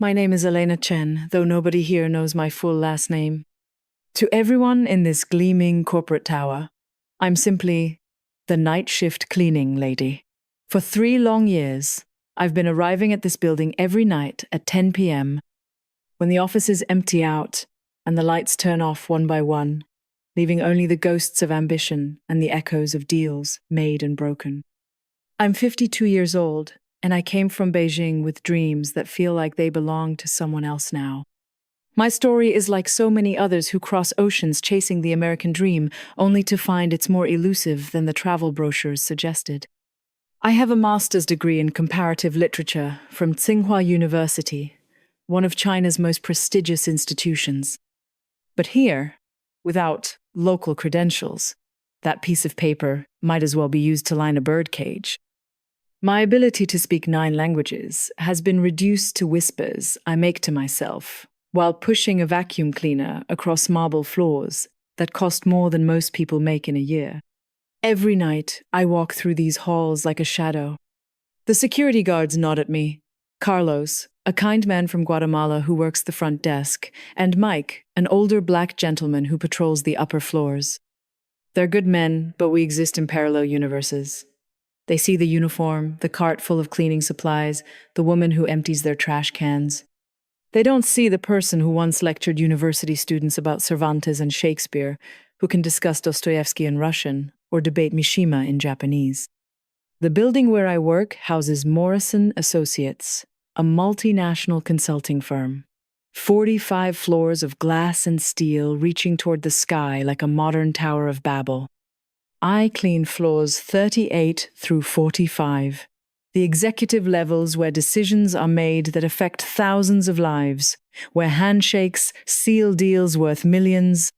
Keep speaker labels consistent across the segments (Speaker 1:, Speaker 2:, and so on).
Speaker 1: My name is Elena Chen, though nobody here knows my full last name. To everyone in this gleaming corporate tower, I'm simply the night shift cleaning lady. For 3 long years, I've been arriving at this building every night at 10 p.m. when the offices empty out and the lights turn off one by one, leaving only the ghosts of ambition and the echoes of deals made and broken. I'm 52 years old, and I came from Beijing with dreams that feel like they belong to someone else now. My story is like so many others who cross oceans chasing the American dream, only to find it's more elusive than the travel brochures suggested. I have a master's degree in comparative literature from Tsinghua University, one of China's most prestigious institutions. But here, without local credentials, that piece of paper might as well be used to line a birdcage. My ability to speak 9 languages has been reduced to whispers I make to myself while pushing a vacuum cleaner across marble floors that cost more than most people make in a year. Every night, I walk through these halls like a shadow. The security guards nod at me. Carlos, a kind man from Guatemala who works the front desk, and Mike, an older black gentleman who patrols the upper floors. They're good men, but we exist in parallel universes. They see the uniform, the cart full of cleaning supplies, the woman who empties their trash cans. They don't see the person who once lectured university students about Cervantes and Shakespeare, who can discuss Dostoevsky in Russian or debate Mishima in Japanese. The building where I work houses Morrison Associates, a multinational consulting firm. 45 floors of glass and steel reaching toward the sky like a modern Tower of Babel. I clean floors 38 through 45, the executive levels where decisions are made that affect thousands of lives, where handshakes seal deals worth millions,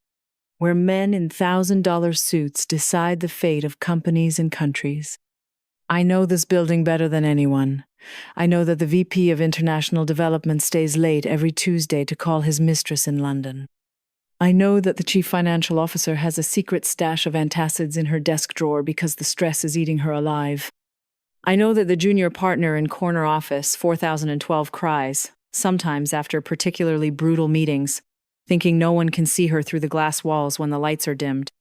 Speaker 1: where men in $1,000 suits decide the fate of companies and countries. I know this building better than anyone. I know that the VP of International Development stays late every Tuesday to call his mistress in London. I know that the chief financial officer has a secret stash of antacids in her desk drawer because the stress is eating her alive. I know that the junior partner in corner office 4012 cries, sometimes after particularly brutal meetings, thinking no one can see her through the glass walls when the lights are dimmed.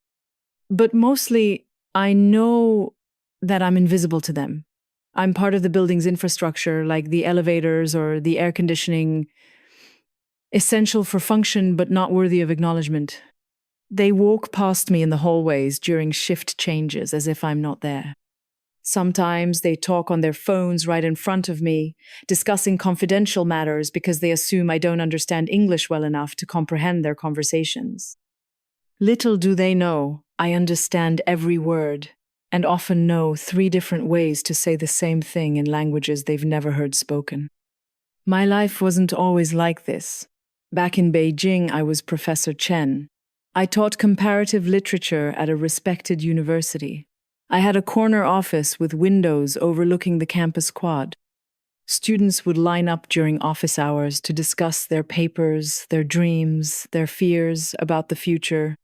Speaker 1: But mostly, I know that I'm invisible to them. I'm part of the building's infrastructure, like the elevators or the air conditioning, essential for function but not worthy of acknowledgement. They walk past me in the hallways during shift changes as if I'm not there. Sometimes they talk on their phones right in front of me, discussing confidential matters because they assume I don't understand English well enough to comprehend their conversations. Little do they know, I understand every word, and often know 3 different ways to say the same thing in languages they've never heard spoken. My life wasn't always like this. Back in Beijing, I was Professor Chen. I taught comparative literature at a respected university. I had a corner office with windows overlooking the campus quad. Students would line up during office hours to discuss their papers, their dreams, their fears about the future.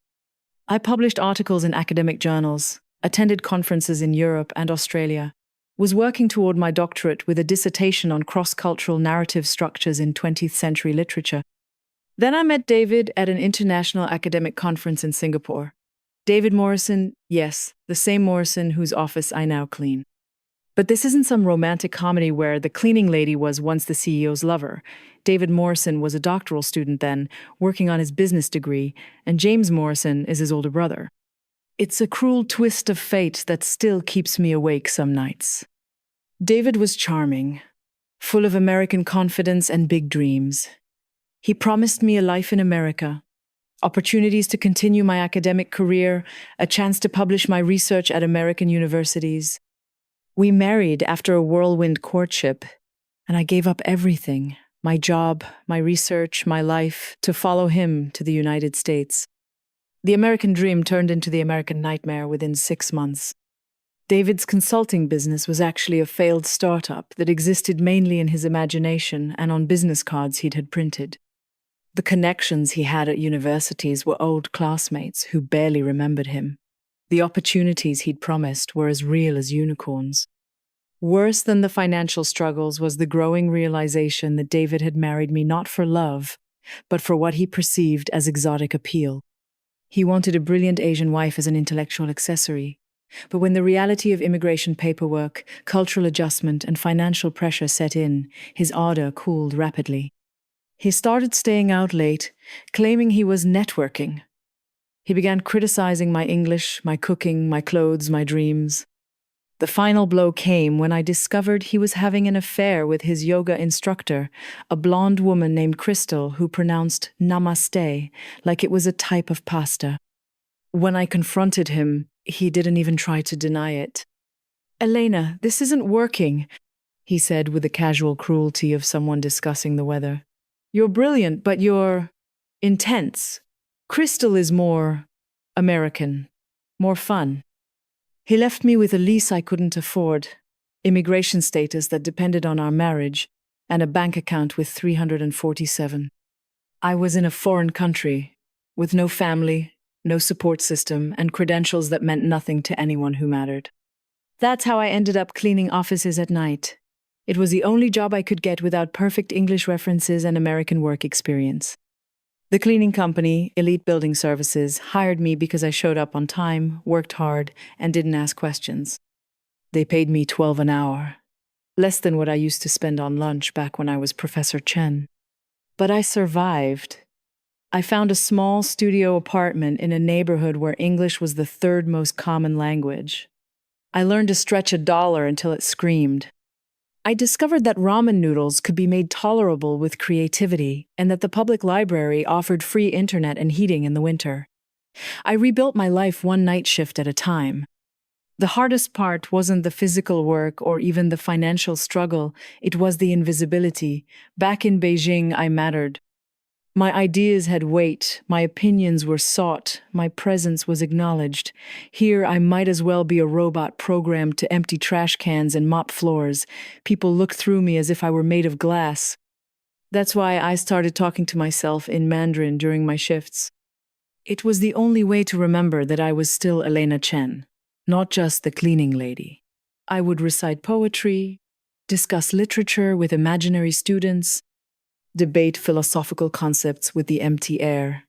Speaker 1: I published articles in academic journals, attended conferences in Europe and Australia, was working toward my doctorate with a dissertation on cross-cultural narrative structures in 20th century literature. Then I met David at an international academic conference in Singapore. David Morrison, yes, the same Morrison whose office I now clean. But this isn't some romantic comedy where the cleaning lady was once the CEO's lover. David Morrison was a doctoral student then, working on his business degree, and James Morrison is his older brother. It's a cruel twist of fate that still keeps me awake some nights. David was charming, full of American confidence and big dreams. He promised me a life in America, opportunities to continue my academic career, a chance to publish my research at American universities. We married after a whirlwind courtship, and I gave up everything, my job, my research, my life, to follow him to the United States. The American dream turned into the American nightmare within 6 months. David's consulting business was actually a failed startup that existed mainly in his imagination and on business cards he'd had printed. The connections he had at universities were old classmates who barely remembered him. The opportunities he'd promised were as real as unicorns. Worse than the financial struggles was the growing realization that David had married me not for love, but for what he perceived as exotic appeal. He wanted a brilliant Asian wife as an intellectual accessory. But when the reality of immigration paperwork, cultural adjustment, and financial pressure set in, his ardor cooled rapidly. He started staying out late, claiming he was networking. He began criticizing my English, my cooking, my clothes, my dreams. The final blow came when I discovered he was having an affair with his yoga instructor, a blonde woman named Crystal who pronounced namaste like it was a type of pasta. When I confronted him, he didn't even try to deny it. "Elena, this isn't working," he said with the casual cruelty of someone discussing the weather. "You're brilliant, but you're intense. Crystal is more American, more fun." He left me with a lease I couldn't afford, immigration status that depended on our marriage, and a bank account with 347. I was in a foreign country, with no family, no support system, and credentials that meant nothing to anyone who mattered. That's how I ended up cleaning offices at night. It was the only job I could get without perfect English references and American work experience. The cleaning company, Elite Building Services, hired me because I showed up on time, worked hard, and didn't ask questions. They paid me 12 an hour, less than what I used to spend on lunch back when I was Professor Chen. But I survived. I found a small studio apartment in a neighborhood where English was the third most common language. I learned to stretch $1 until it screamed. I discovered that ramen noodles could be made tolerable with creativity and that the public library offered free internet and heating in the winter. I rebuilt my life one night shift at a time. The hardest part wasn't the physical work or even the financial struggle, it was the invisibility. Back in Beijing, I mattered. My ideas had weight, my opinions were sought, my presence was acknowledged. Here I might as well be a robot programmed to empty trash cans and mop floors. People looked through me as if I were made of glass. That's why I started talking to myself in Mandarin during my shifts. It was the only way to remember that I was still Elena Chen, not just the cleaning lady. I would recite poetry, discuss literature with imaginary students, debate philosophical concepts with the empty air.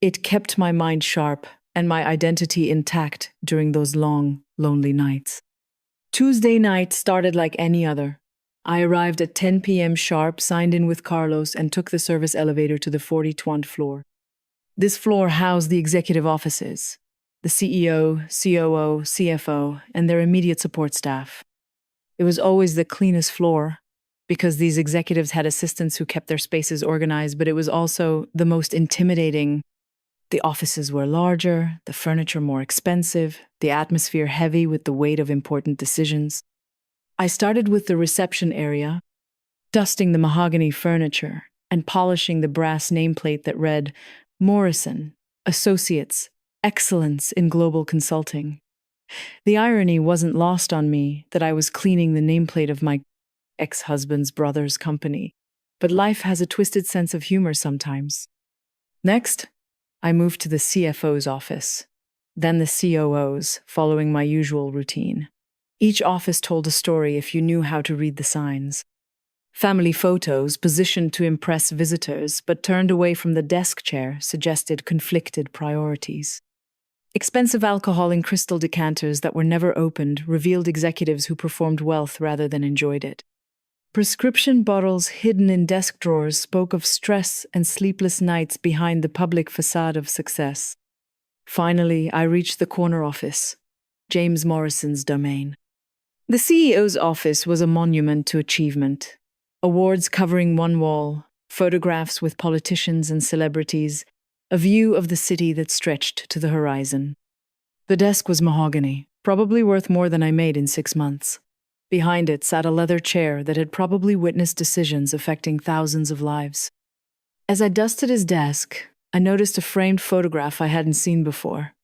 Speaker 1: It kept my mind sharp and my identity intact during those long, lonely nights. Tuesday night started like any other. I arrived at 10 p.m. sharp, signed in with Carlos, and took the service elevator to the 40th floor. This floor housed the executive offices, the CEO, COO, CFO, and their immediate support staff. It was always the cleanest floor, because these executives had assistants who kept their spaces organized, but it was also the most intimidating. The offices were larger, the furniture more expensive, the atmosphere heavy with the weight of important decisions. I started with the reception area, dusting the mahogany furniture and polishing the brass nameplate that read, "Morrison, Associates, Excellence in Global Consulting." The irony wasn't lost on me that I was cleaning the nameplate of my ex-husband's brother's company, but life has a twisted sense of humor sometimes. Next, I moved to the CFO's office, then the COO's, following my usual routine. Each office told a story if you knew how to read the signs. Family photos, positioned to impress visitors but turned away from the desk chair, suggested conflicted priorities. Expensive alcohol in crystal decanters that were never opened revealed executives who performed wealth rather than enjoyed it. Prescription bottles hidden in desk drawers spoke of stress and sleepless nights behind the public facade of success. Finally, I reached the corner office, James Morrison's domain. The CEO's office was a monument to achievement. Awards covering one wall, photographs with politicians and celebrities, a view of the city that stretched to the horizon. The desk was mahogany, probably worth more than I made in 6 months. Behind it sat a leather chair that had probably witnessed decisions affecting thousands of lives. As I dusted his desk, I noticed a framed photograph I hadn't seen before.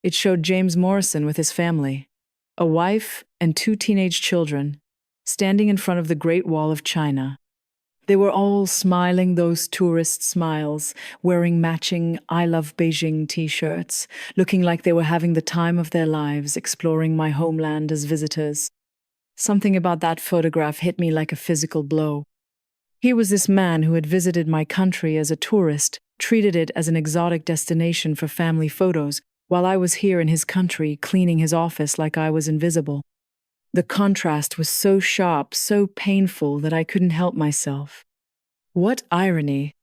Speaker 1: It showed James Morrison with his family, a wife and 2 teenage children, standing in front of the Great Wall of China. They were all smiling those tourist smiles, wearing matching I Love Beijing t-shirts, looking like they were having the time of their lives exploring my homeland as visitors. Something about that photograph hit me like a physical blow. Here was this man who had visited my country as a tourist, treated it as an exotic destination for family photos, while I was here in his country cleaning his office like I was invisible. The contrast was so sharp, so painful that I couldn't help myself. What irony,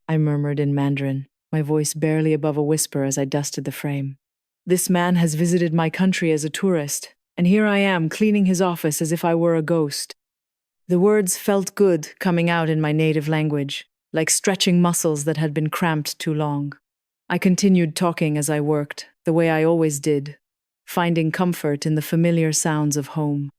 Speaker 1: I murmured in Mandarin, my voice barely above a whisper as I dusted the frame. This man has visited my country as a tourist, and here I am cleaning his office as if I were a ghost. The words felt good coming out in my native language, like stretching muscles that had been cramped too long. I continued talking as I worked, the way I always did, finding comfort in the familiar sounds of home.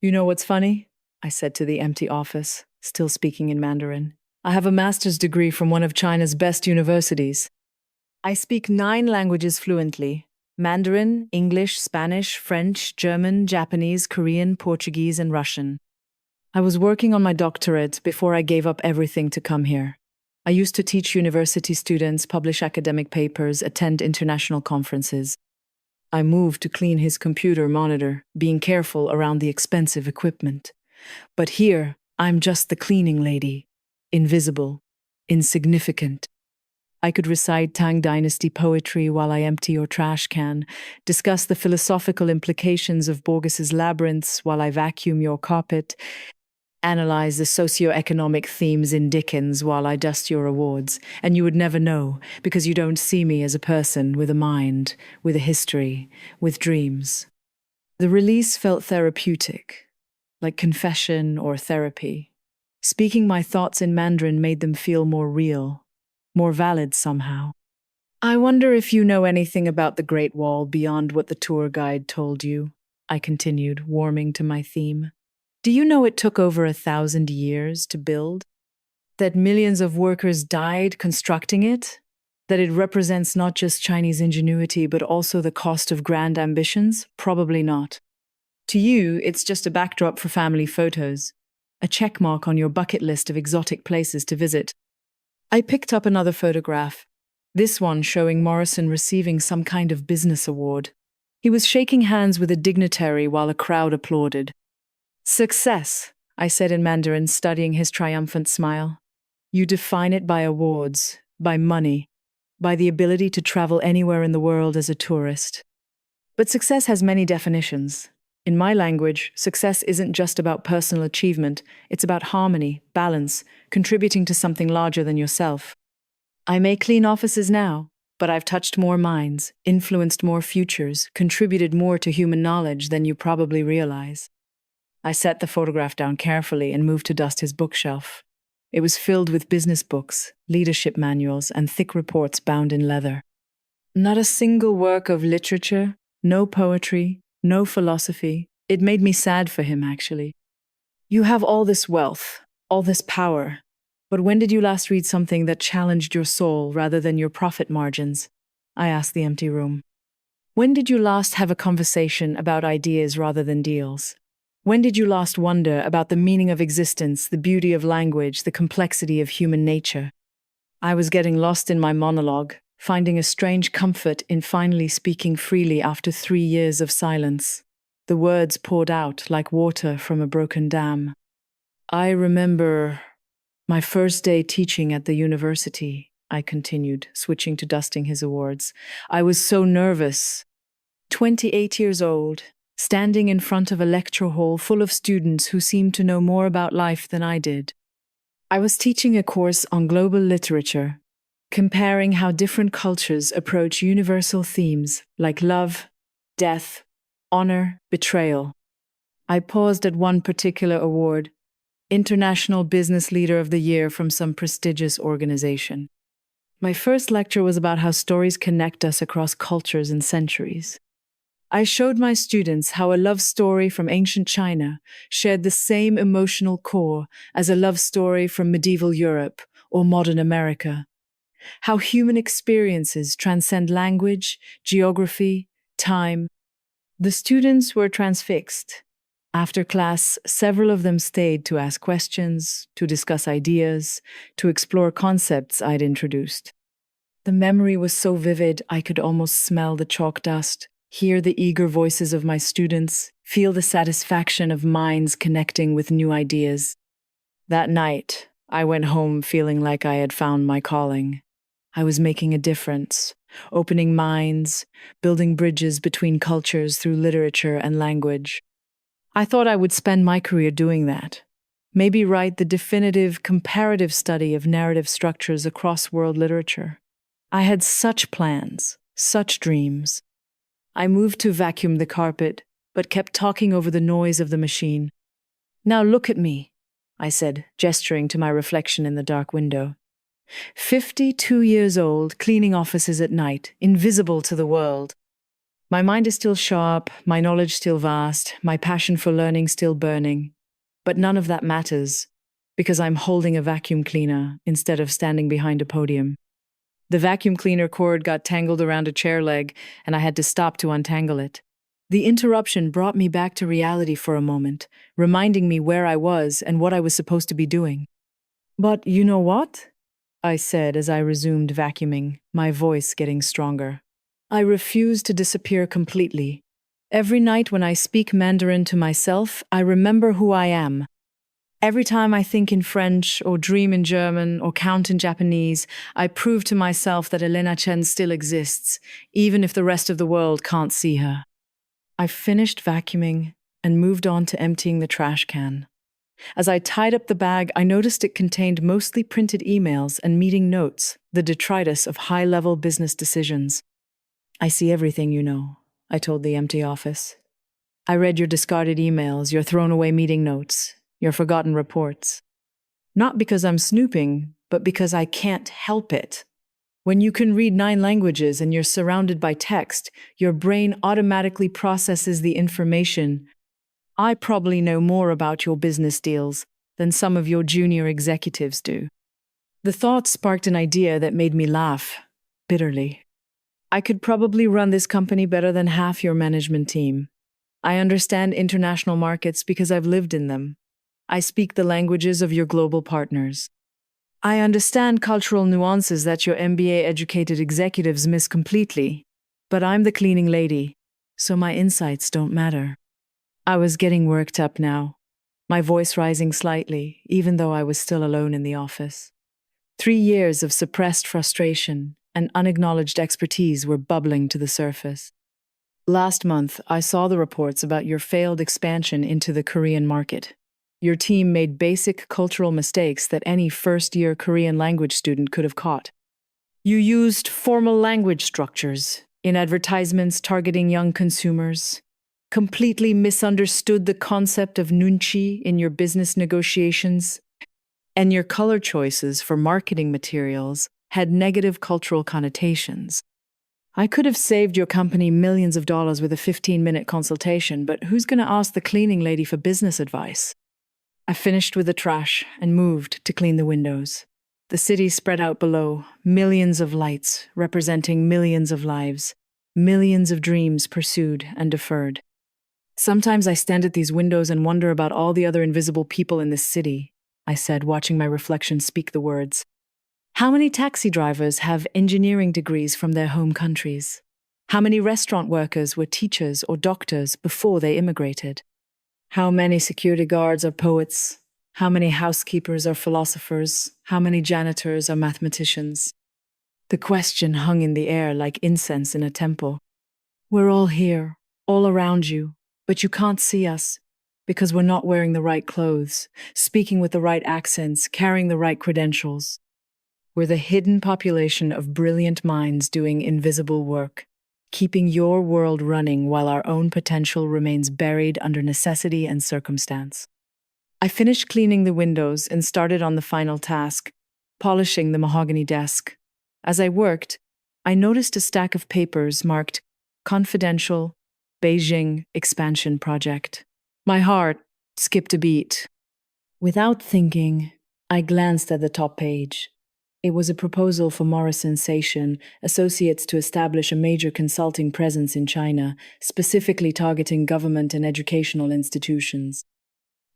Speaker 1: You know what's funny? I said to the empty office, still speaking in Mandarin. I have a master's degree from one of China's best universities. I speak 9 languages fluently: Mandarin, English, Spanish, French, German, Japanese, Korean, Portuguese, and Russian. I was working on my doctorate before I gave up everything to come here. I used to teach university students, publish academic papers, attend international conferences. I moved to clean his computer monitor, being careful around the expensive equipment. But here, I'm just the cleaning lady. Invisible. Insignificant. I could recite Tang Dynasty poetry while I empty your trash can, discuss the philosophical implications of Borges's labyrinths while I vacuum your carpet, analyze the socio-economic themes in Dickens while I dust your awards, and you would never know because you don't see me as a person with a mind, with a history, with dreams. The release felt therapeutic, like confession or therapy. Speaking my thoughts in Mandarin made them feel more real, more valid somehow. I wonder if you know anything about the Great Wall beyond what the tour guide told you, I continued, warming to my theme. Do you know it took over 1,000 years to build? That millions of workers died constructing it? That it represents not just Chinese ingenuity, but also the cost of grand ambitions? Probably not. To you, it's just a backdrop for family photos, a checkmark on your bucket list of exotic places to visit. I picked up another photograph, this one showing Morrison receiving some kind of business award. He was shaking hands with a dignitary while a crowd applauded. Success, I said in Mandarin, studying his triumphant smile. You define it by awards, by money, by the ability to travel anywhere in the world as a tourist. But success has many definitions. In my language, success isn't just about personal achievement, it's about harmony, balance, contributing to something larger than yourself. I may clean offices now, but I've touched more minds, influenced more futures, contributed more to human knowledge than you probably realize. I set the photograph down carefully and moved to dust his bookshelf. It was filled with business books, leadership manuals, and thick reports bound in leather. Not a single work of literature, no poetry, no philosophy. It made me sad for him, actually. You have all this wealth, all this power, but when did you last read something that challenged your soul rather than your profit margins? I asked the empty room. When did you last have a conversation about ideas rather than deals? When did you last wonder about the meaning of existence, the beauty of language, the complexity of human nature? I was getting lost in my monologue, finding a strange comfort in finally speaking freely after 3 years of silence. The words poured out like water from a broken dam. I remember my first day teaching at the university, I continued, switching to dusting his awards. I was so nervous. 28 years old, standing in front of a lecture hall full of students who seemed to know more about life than I did. I was teaching a course on global literature, comparing how different cultures approach universal themes like love, death, honor, betrayal. I paused at one particular award, International Business Leader of the Year from some prestigious organization. My first lecture was about how stories connect us across cultures and centuries. I showed my students how a love story from ancient China shared the same emotional core as a love story from medieval Europe or modern America. How human experiences transcend language, geography, time. The students were transfixed. After class, several of them stayed to ask questions, to discuss ideas, to explore concepts I'd introduced. The memory was so vivid I could almost smell the chalk dust, hear the eager voices of my students, feel the satisfaction of minds connecting with new ideas. That night, I went home feeling like I had found my calling. I was making a difference, opening minds, building bridges between cultures through literature and language. I thought I would spend my career doing that. Maybe write the definitive comparative study of narrative structures across world literature. I had such plans, such dreams. I moved to vacuum the carpet, but kept talking over the noise of the machine. "Now look at me," I said, gesturing to my reflection in the dark window. 52 years old, cleaning offices at night, invisible to the world. My mind is still sharp, my knowledge still vast, my passion for learning still burning. But none of that matters, because I'm holding a vacuum cleaner instead of standing behind a podium. The vacuum cleaner cord got tangled around a chair leg, and I had to stop to untangle it. The interruption brought me back to reality for a moment, reminding me where I was and what I was supposed to be doing. "But you know what?" I said as I resumed vacuuming, my voice getting stronger. "I refuse to disappear completely. Every night when I speak Mandarin to myself, I remember who I am. Every time I think in French, or dream in German, or count in Japanese, I prove to myself that Elena Chen still exists, even if the rest of the world can't see her." I finished vacuuming and moved on to emptying the trash can. As I tied up the bag, I noticed it contained mostly printed emails and meeting notes, the detritus of high-level business decisions. "I see everything, you know," I told the empty office. "I read your discarded emails, your thrown-away meeting notes, your forgotten reports. Not because I'm snooping, but because I can't help it. When you can read 9 languages and you're surrounded by text, your brain automatically processes the information. I probably know more about your business deals than some of your junior executives do." The thought sparked an idea that made me laugh, bitterly. "I could probably run this company better than half your management team. I understand international markets because I've lived in them. I speak the languages of your global partners. I understand cultural nuances that your MBA-educated executives miss completely, but I'm the cleaning lady, so my insights don't matter." I was getting worked up now, my voice rising slightly, even though I was still alone in the office. 3 years of suppressed frustration and unacknowledged expertise were bubbling to the surface. "Last month, I saw the reports about your failed expansion into the Korean market. Your team made basic cultural mistakes that any first-year Korean language student could have caught. You used formal language structures in advertisements targeting young consumers, completely misunderstood the concept of nunchi in your business negotiations, and your color choices for marketing materials had negative cultural connotations. I could have saved your company millions of dollars with a 15-minute consultation, but who's going to ask the cleaning lady for business advice?" I finished with the trash and moved to clean the windows. The city spread out below, millions of lights representing millions of lives, millions of dreams pursued and deferred. "Sometimes I stand at these windows and wonder about all the other invisible people in this city," I said, watching my reflection speak the words. "How many taxi drivers have engineering degrees from their home countries? How many restaurant workers were teachers or doctors before they immigrated? How many security guards are poets? How many housekeepers are philosophers? How many janitors are mathematicians?" The question hung in the air like incense in a temple. "We're all here, all around you, but you can't see us because we're not wearing the right clothes, speaking with the right accents, carrying the right credentials. We're the hidden population of brilliant minds doing invisible work, keeping your world running while our own potential remains buried under necessity and circumstance." I finished cleaning the windows and started on the final task, polishing the mahogany desk. As I worked, I noticed a stack of papers marked "Confidential, Beijing Expansion Project." My heart skipped a beat. Without thinking, I glanced at the top page. It was a proposal for Morrison Sation Associates to establish a major consulting presence in China, specifically targeting government and educational institutions.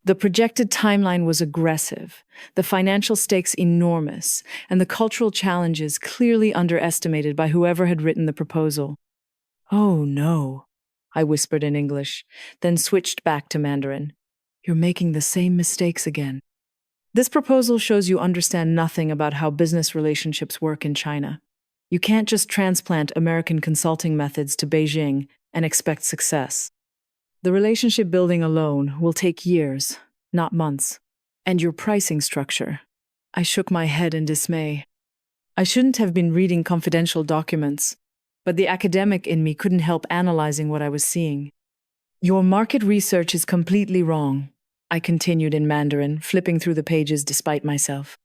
Speaker 1: The projected timeline was aggressive, the financial stakes enormous, and the cultural challenges clearly underestimated by whoever had written the proposal. Oh no, I whispered in English, then switched back to Mandarin. You're making the same mistakes again. This proposal shows you understand nothing about how business relationships work in China. You can't just transplant American consulting methods to Beijing and expect success. The relationship building alone will take years, not months. And your pricing structure. I shook my head in dismay. I shouldn't have been reading confidential documents, but the academic in me couldn't help analyzing what I was seeing. Your market research is completely wrong, I continued in Mandarin, flipping through the pages despite myself.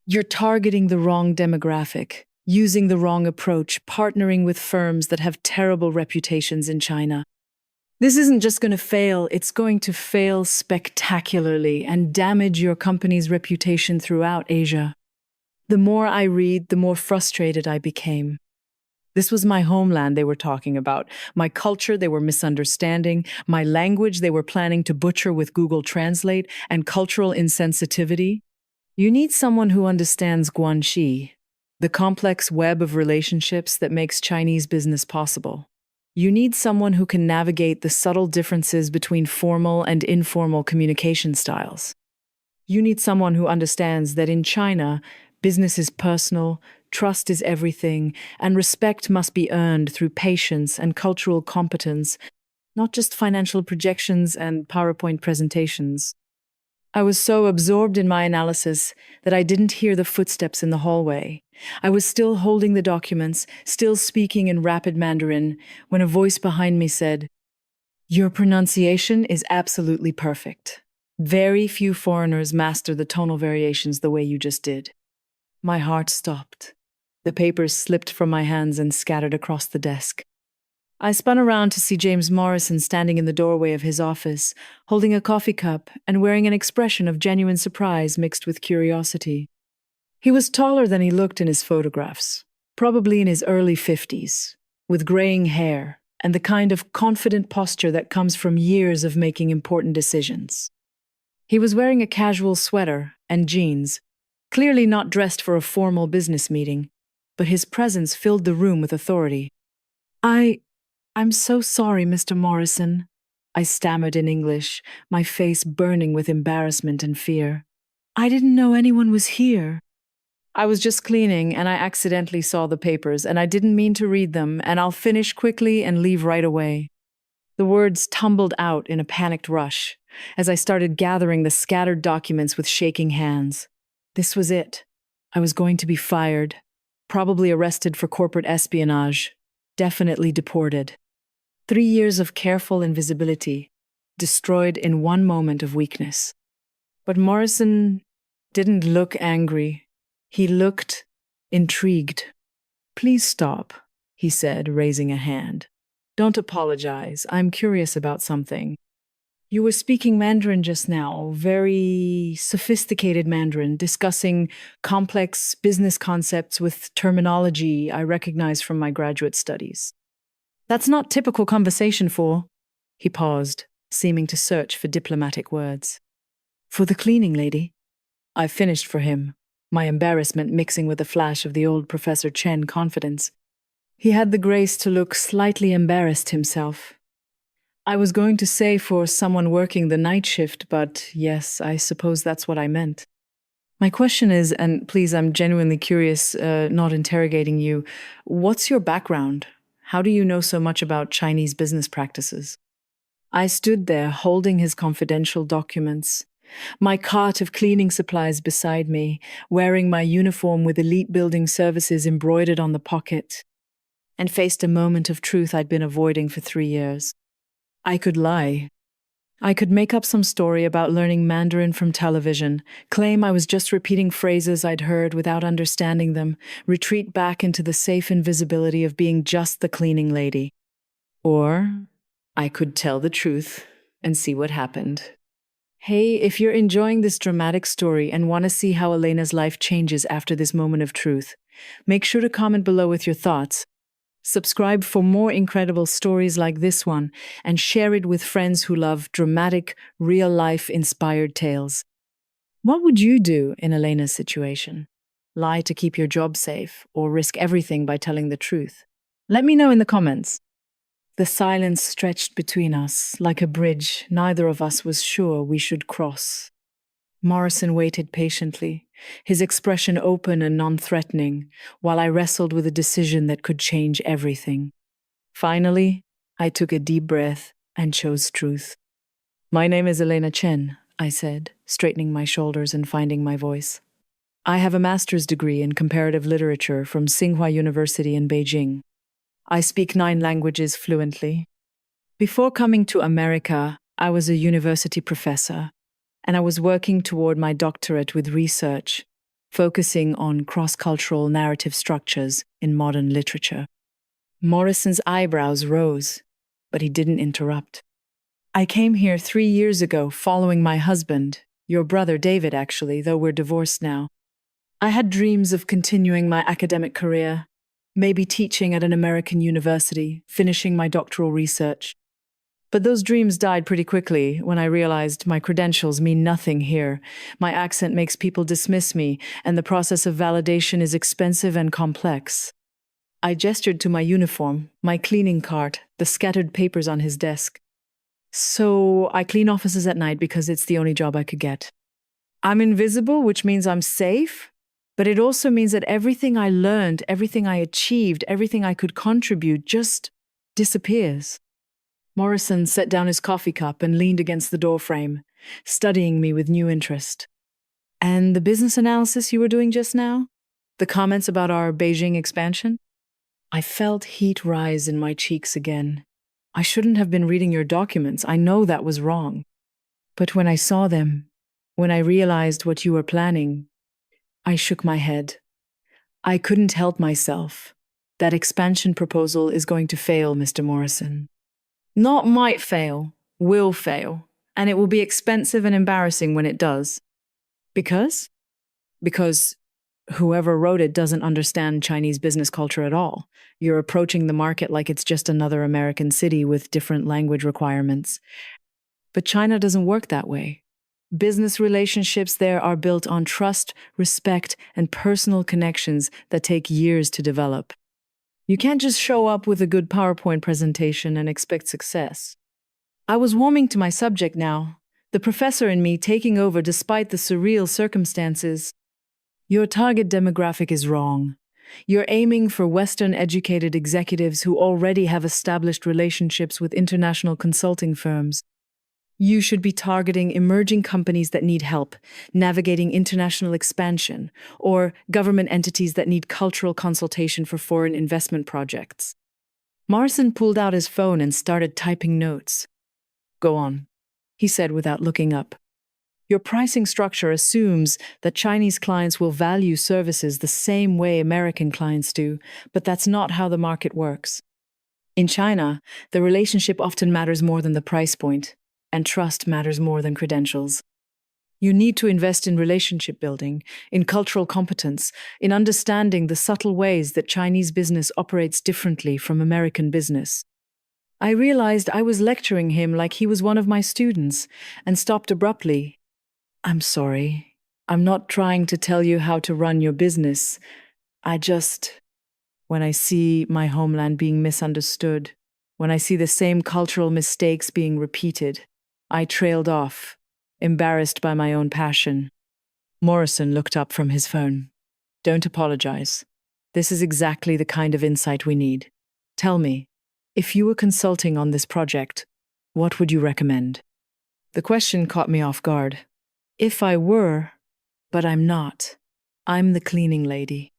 Speaker 1: You're targeting the wrong demographic, using the wrong approach, partnering with firms that have terrible reputations in China. This isn't just going to fail, it's going to fail spectacularly and damage your company's reputation throughout Asia. The more I read, the more frustrated I became. This was my homeland they were talking about, my culture they were misunderstanding, my language they were planning to butcher with Google Translate, and cultural insensitivity. You need someone who understands Guanxi, the complex web of relationships that makes Chinese business possible. You need someone who can navigate the subtle differences between formal and informal communication styles. You need someone who understands that in China, business is personal, trust is everything, and respect must be earned through patience and cultural competence, not just financial projections and PowerPoint presentations. I was so absorbed in my analysis that I didn't hear the footsteps in the hallway. I was still holding the documents, still speaking in rapid Mandarin, when a voice behind me said, "Your pronunciation is absolutely perfect. Very few foreigners master the tonal variations the way you just did." My heart stopped. The papers slipped from my hands and scattered across the desk. I spun around to see James Morrison standing in the doorway of his office, holding a coffee cup and wearing an expression of genuine surprise mixed with curiosity. He was taller than he looked in his photographs, probably in his early 50s, with graying hair and the kind of confident posture that comes from years of making important decisions. He was wearing a casual sweater and jeans, clearly not dressed for a formal business meeting, but his presence filled the room with authority. I'm so sorry, Mr. Morrison," I stammered in English, my face burning with embarrassment and fear. "I didn't know anyone was here." "I was just cleaning and I accidentally saw the papers and I didn't mean to read them, and I'll finish quickly and leave right away." The words tumbled out in a panicked rush as I started gathering the scattered documents with shaking hands. This was it. I was going to be fired, probably arrested for corporate espionage, definitely deported. 3 years of careful invisibility, destroyed in one moment of weakness. But Morrison didn't look angry. He looked intrigued. "Please stop," he said, raising a hand. "Don't apologize. I'm curious about something. You were speaking Mandarin just now, very sophisticated Mandarin, discussing complex business concepts with terminology I recognize from my graduate studies. That's not typical conversation for—" He paused, seeming to search for diplomatic words. "For the cleaning lady." I finished for him, my embarrassment mixing with a flash of the old Professor Chen confidence. He had the grace to look slightly embarrassed himself. I was going to say for someone working the night shift, but yes, I suppose that's what I meant. My question is, and please, I'm genuinely curious, not interrogating you, what's your background? How do you know so much about Chinese business practices? I stood there holding his confidential documents, my cart of cleaning supplies beside me, wearing my uniform with Elite Building Services embroidered on the pocket, and faced a moment of truth I'd been avoiding for 3 years. I could lie. I could make up some story about learning Mandarin from television, claim I was just repeating phrases I'd heard without understanding them, retreat back into the safe invisibility of being just the cleaning lady. Or I could tell the truth and see what happened. Hey, if you're enjoying this dramatic story and want to see how Elena's life changes after this moment of truth, make sure to comment below with your thoughts. Subscribe for more incredible stories like this one, and share it with friends who love dramatic, real-life inspired tales. What would you do in Elena's situation? Lie to keep your job safe, or risk everything by telling the truth? Let me know in the comments. The silence stretched between us, like a bridge neither of us was sure we should cross. Morrison waited patiently, his expression open and non-threatening, while I wrestled with a decision that could change everything. Finally, I took a deep breath and chose truth. "My name is Elena Chen," I said, straightening my shoulders and finding my voice. "I have a master's degree in comparative literature from Tsinghua University in Beijing. I speak 9 languages fluently. Before coming to America, I was a university professor, and I was working toward my doctorate with research, focusing on cross-cultural narrative structures in modern literature." Morrison's eyebrows rose, but he didn't interrupt. "I came here 3 years ago following my husband, your brother David actually, though we're divorced now. I had dreams of continuing my academic career, maybe teaching at an American university, finishing my doctoral research. But those dreams died pretty quickly when I realized my credentials mean nothing here. My accent makes people dismiss me, and the process of validation is expensive and complex." I gestured to my uniform, my cleaning cart, the scattered papers on his desk. "So I clean offices at night because it's the only job I could get. I'm invisible, which means I'm safe, but it also means that everything I learned, everything I achieved, everything I could contribute just disappears." Morrison set down his coffee cup and leaned against the doorframe, studying me with new interest. "And the business analysis you were doing just now? The comments about our Beijing expansion?" I felt heat rise in my cheeks again. I shouldn't have been reading your documents. I know that was wrong. But when I saw them, when I realized what you were planning, I shook my head. I couldn't help myself. That expansion proposal is going to fail, Mr. Morrison. Not might fail, will fail, and it will be expensive and embarrassing when it does. Because? Because whoever wrote it doesn't understand Chinese business culture at all. You're approaching the market like it's just another American city with different language requirements. But China doesn't work that way. Business relationships there are built on trust, respect, and personal connections that take years to develop. You can't just show up with a good PowerPoint presentation and expect success. I was warming to my subject now, the professor in me taking over despite the surreal circumstances. "Your target demographic is wrong. You're aiming for Western-educated executives who already have established relationships with international consulting firms. You should be targeting emerging companies that need help, navigating international expansion, or government entities that need cultural consultation for foreign investment projects." Morrison pulled out his phone and started typing notes. "Go on," he said without looking up. "Your pricing structure assumes that Chinese clients will value services the same way American clients do, but that's not how the market works. In China, the relationship often matters more than the price point, and trust matters more than credentials. You need to invest in relationship building, in cultural competence, in understanding the subtle ways that Chinese business operates differently from American business." I realized I was lecturing him like he was one of my students, and stopped abruptly. "I'm sorry. I'm not trying to tell you how to run your business. When I see my homeland being misunderstood, when I see the same cultural mistakes being repeated, I trailed off, embarrassed by my own passion." Morrison looked up from his phone. "Don't apologize. This is exactly the kind of insight we need. Tell me, if you were consulting on this project, what would you recommend?" The question caught me off guard. If I were, but I'm not. I'm the cleaning lady.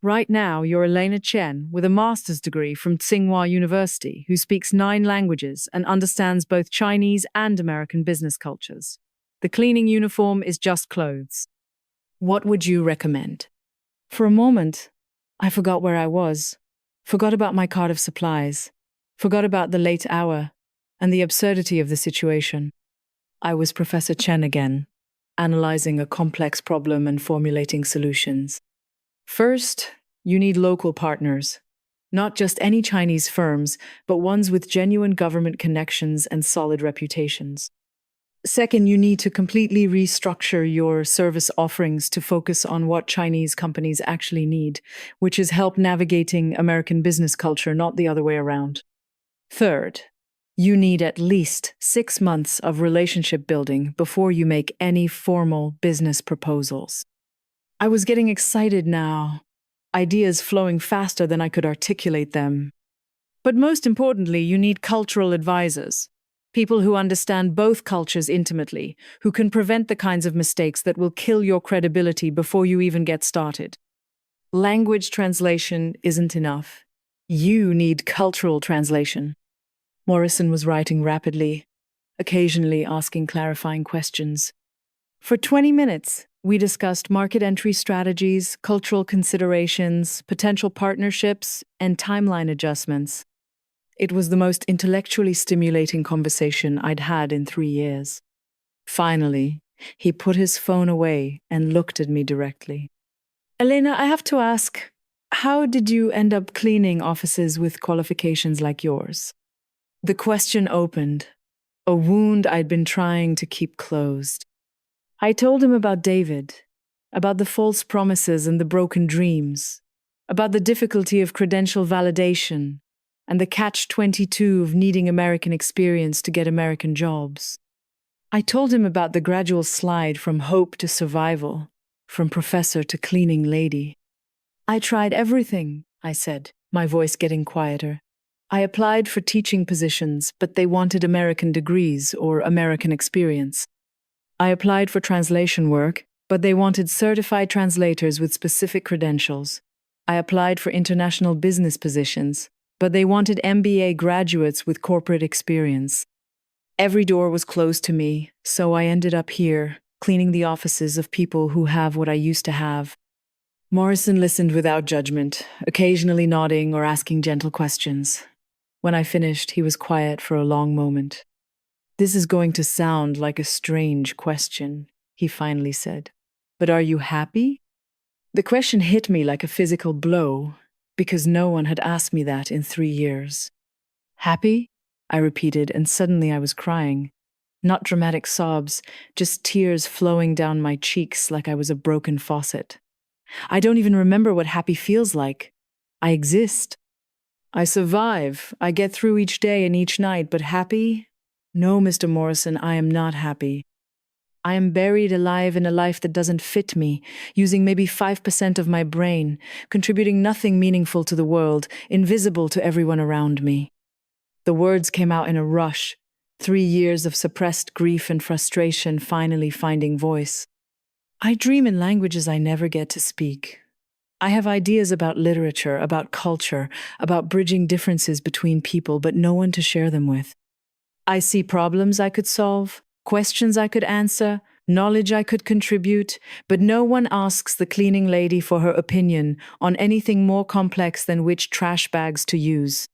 Speaker 1: Right now, you're Elena Chen with a master's degree from Tsinghua University who speaks 9 languages and understands both Chinese and American business cultures. The cleaning uniform is just clothes. What would you recommend? For a moment, I forgot where I was, forgot about my cart of supplies, forgot about the late hour and the absurdity of the situation. I was Professor Chen again, analyzing a complex problem and formulating solutions. First, you need local partners. Not just any Chinese firms, but ones with genuine government connections and solid reputations. Second, you need to completely restructure your service offerings to focus on what Chinese companies actually need, which is help navigating American business culture, not the other way around. Third, you need at least 6 months of relationship building before you make any formal business proposals. I was getting excited now, ideas flowing faster than I could articulate them. But most importantly, you need cultural advisors, people who understand both cultures intimately, who can prevent the kinds of mistakes that will kill your credibility before you even get started. Language translation isn't enough. You need cultural translation. Morrison was writing rapidly, occasionally asking clarifying questions. For 20 minutes, we discussed market entry strategies, cultural considerations, potential partnerships, and timeline adjustments. It was the most intellectually stimulating conversation I'd had in 3 years. Finally, he put his phone away and looked at me directly. Elena, I have to ask, how did you end up cleaning offices with qualifications like yours? The question opened, a wound I'd been trying to keep closed. I told him about David, about the false promises and the broken dreams, about the difficulty of credential validation, and the catch-22 of needing American experience to get American jobs. I told him about the gradual slide from hope to survival, from professor to cleaning lady. I tried everything, I said, my voice getting quieter. I applied for teaching positions, but they wanted American degrees or American experience. I applied for translation work, but they wanted certified translators with specific credentials. I applied for international business positions, but they wanted MBA graduates with corporate experience. Every door was closed to me, so I ended up here, cleaning the offices of people who have what I used to have. Morrison listened without judgment, occasionally nodding or asking gentle questions. When I finished, he was quiet for a long moment. This is going to sound like a strange question, he finally said. But are you happy? The question hit me like a physical blow, because no one had asked me that in 3 years. Happy? I repeated, and suddenly I was crying. Not dramatic sobs, just tears flowing down my cheeks like I was a broken faucet. I don't even remember what happy feels like. I exist. I survive. I get through each day and each night, but happy? No, Mr. Morrison, I am not happy. I am buried alive in a life that doesn't fit me, using maybe 5% of my brain, contributing nothing meaningful to the world, invisible to everyone around me. The words came out in a rush, 3 years of suppressed grief and frustration finally finding voice. I dream in languages I never get to speak. I have ideas about literature, about culture, about bridging differences between people, but no one to share them with. I see problems I could solve, questions I could answer, knowledge I could contribute, but no one asks the cleaning lady for her opinion on anything more complex than which trash bags to use.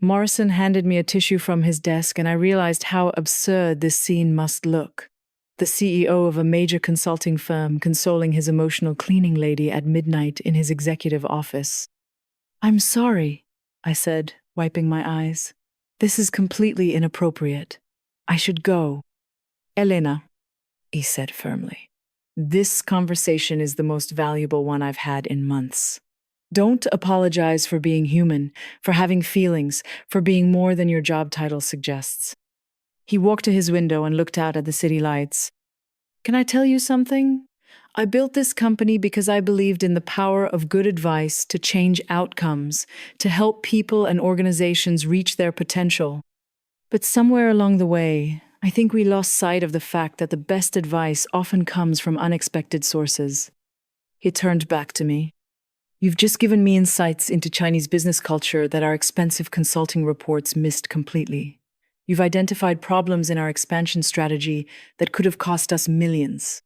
Speaker 1: Morrison handed me a tissue from his desk, and I realized how absurd this scene must look. The CEO of a major consulting firm consoling his emotional cleaning lady at midnight in his executive office. I'm sorry, I said, wiping my eyes. This is completely inappropriate. I should go. Elena, he said firmly, this conversation is the most valuable one I've had in months. Don't apologize for being human, for having feelings, for being more than your job title suggests. He walked to his window and looked out at the city lights. Can I tell you something? I built this company because I believed in the power of good advice to change outcomes, to help people and organizations reach their potential. But somewhere along the way, I think we lost sight of the fact that the best advice often comes from unexpected sources. He turned back to me. You've just given me insights into Chinese business culture that our expensive consulting reports missed completely. You've identified problems in our expansion strategy that could have cost us millions.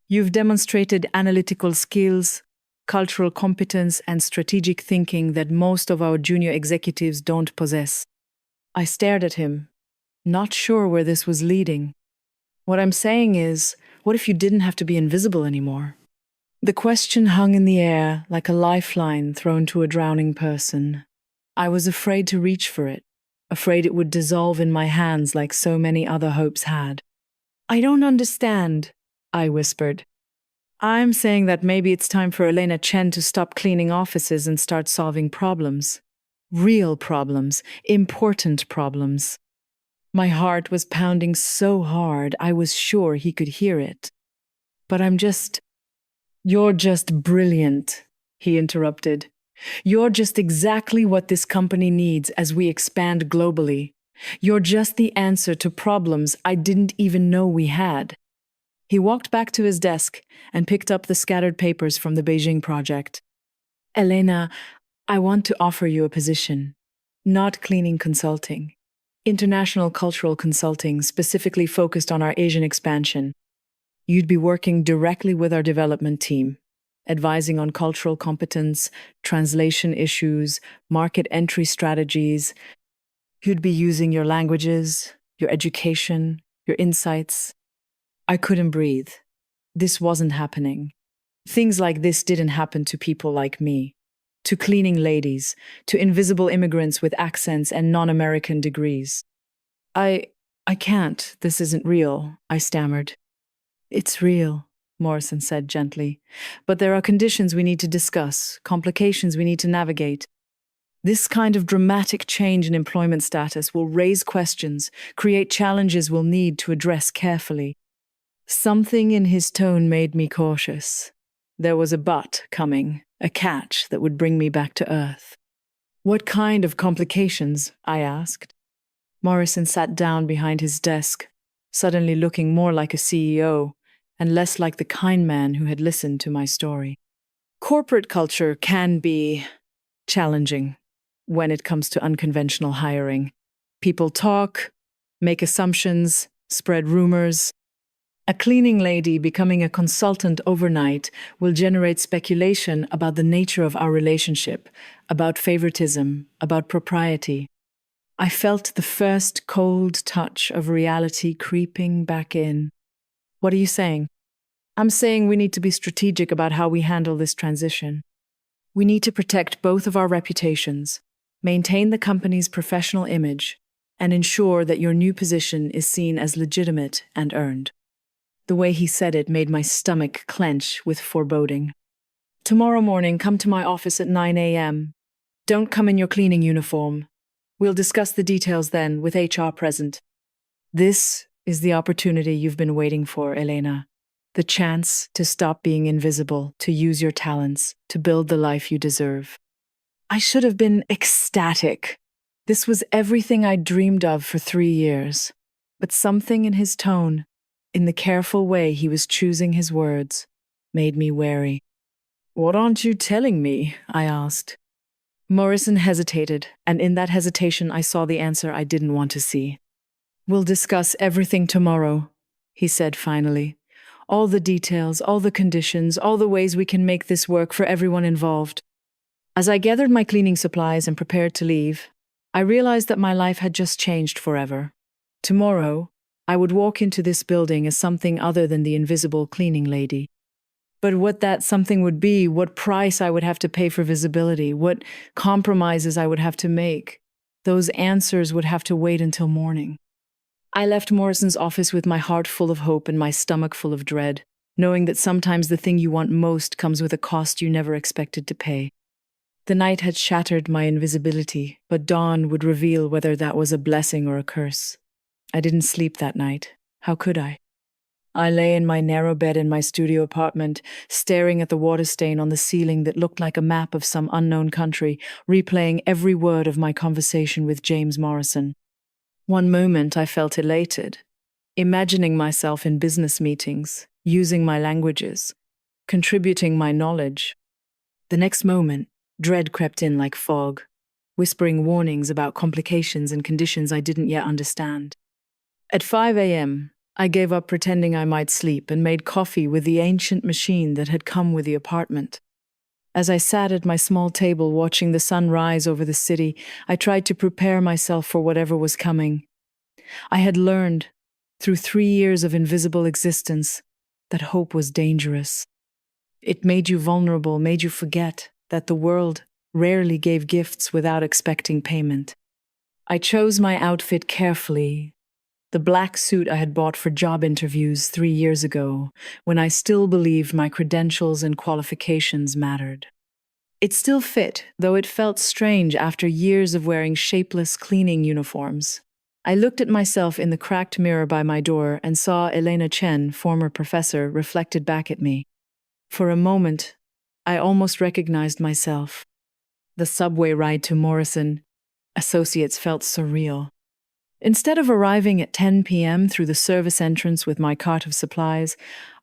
Speaker 1: You've demonstrated analytical skills, cultural competence, and strategic thinking that most of our junior executives don't possess. I stared at him, not sure where this was leading. What I'm saying is, what if you didn't have to be invisible anymore? The question hung in the air like a lifeline thrown to a drowning person. I was afraid to reach for it, afraid it would dissolve in my hands like so many other hopes had. I don't understand, I whispered. I'm saying that maybe it's time for Elena Chen to stop cleaning offices and start solving problems. Real problems, important problems. My heart was pounding so hard I was sure he could hear it. But you're just brilliant, he interrupted. You're just exactly what this company needs as we expand globally. You're just the answer to problems I didn't even know we had. He walked back to his desk and picked up the scattered papers from the Beijing project. Elena, I want to offer you a position. Not cleaning consulting. International cultural consulting specifically focused on our Asian expansion. You'd be working directly with our development team, advising on cultural competence, translation issues, market entry strategies. You'd be using your languages, your education, your insights. I couldn't breathe. This wasn't happening. Things like this didn't happen to people like me, to cleaning ladies, to invisible immigrants with accents and non-American degrees. I can't. This isn't real, I stammered. It's real, Morrison said gently. But there are conditions we need to discuss, complications we need to navigate. This kind of dramatic change in employment status will raise questions, create challenges we'll need to address carefully. Something in his tone made me cautious. There was a but coming, a catch that would bring me back to earth. What kind of complications? I asked. Morrison sat down behind his desk, suddenly looking more like a CEO and less like the kind man who had listened to my story. Corporate culture can be challenging when it comes to unconventional hiring. People talk, make assumptions, spread rumors. A cleaning lady becoming a consultant overnight will generate speculation about the nature of our relationship, about favoritism, about propriety. I felt the first cold touch of reality creeping back in. What are you saying? I'm saying we need to be strategic about how we handle this transition. We need to protect both of our reputations, maintain the company's professional image, and ensure that your new position is seen as legitimate and earned. The way he said it made my stomach clench with foreboding. Tomorrow morning, come to my office at 9 a.m. Don't come in your cleaning uniform. We'll discuss the details then, with HR present. This is the opportunity you've been waiting for, Elena. The chance to stop being invisible, to use your talents, to build the life you deserve. I should have been ecstatic. This was everything I'd dreamed of for 3 years. But something in his tone, in the careful way he was choosing his words, made me wary. What aren't you telling me? I asked. Morrison hesitated, and in that hesitation I saw the answer I didn't want to see. We'll discuss everything tomorrow, he said finally. All the details, all the conditions, all the ways we can make this work for everyone involved. As I gathered my cleaning supplies and prepared to leave, I realized that my life had just changed forever. Tomorrow, I would walk into this building as something other than the invisible cleaning lady. But what that something would be, what price I would have to pay for visibility, what compromises I would have to make, those answers would have to wait until morning. I left Morrison's office with my heart full of hope and my stomach full of dread, knowing that sometimes the thing you want most comes with a cost you never expected to pay. The night had shattered my invisibility, but dawn would reveal whether that was a blessing or a curse. I didn't sleep that night. How could I? I lay in my narrow bed in my studio apartment, staring at the water stain on the ceiling that looked like a map of some unknown country, replaying every word of my conversation with James Morrison. One moment I felt elated, imagining myself in business meetings, using my languages, contributing my knowledge. The next moment, dread crept in like fog, whispering warnings about complications and conditions I didn't yet understand. At 5 a.m., I gave up pretending I might sleep and made coffee with the ancient machine that had come with the apartment. As I sat at my small table watching the sun rise over the city, I tried to prepare myself for whatever was coming. I had learned, through 3 years of invisible existence, that hope was dangerous. It made you vulnerable, made you forget that the world rarely gave gifts without expecting payment. I chose my outfit carefully. The black suit I had bought for job interviews 3 years ago, when I still believed my credentials and qualifications mattered. It still fit, though it felt strange after years of wearing shapeless cleaning uniforms. I looked at myself in the cracked mirror by my door and saw Elena Chen, former professor, reflected back at me. For a moment, I almost recognized myself. The subway ride to Morrison Associates felt surreal. Instead of arriving at 10 p.m. through the service entrance with my cart of supplies,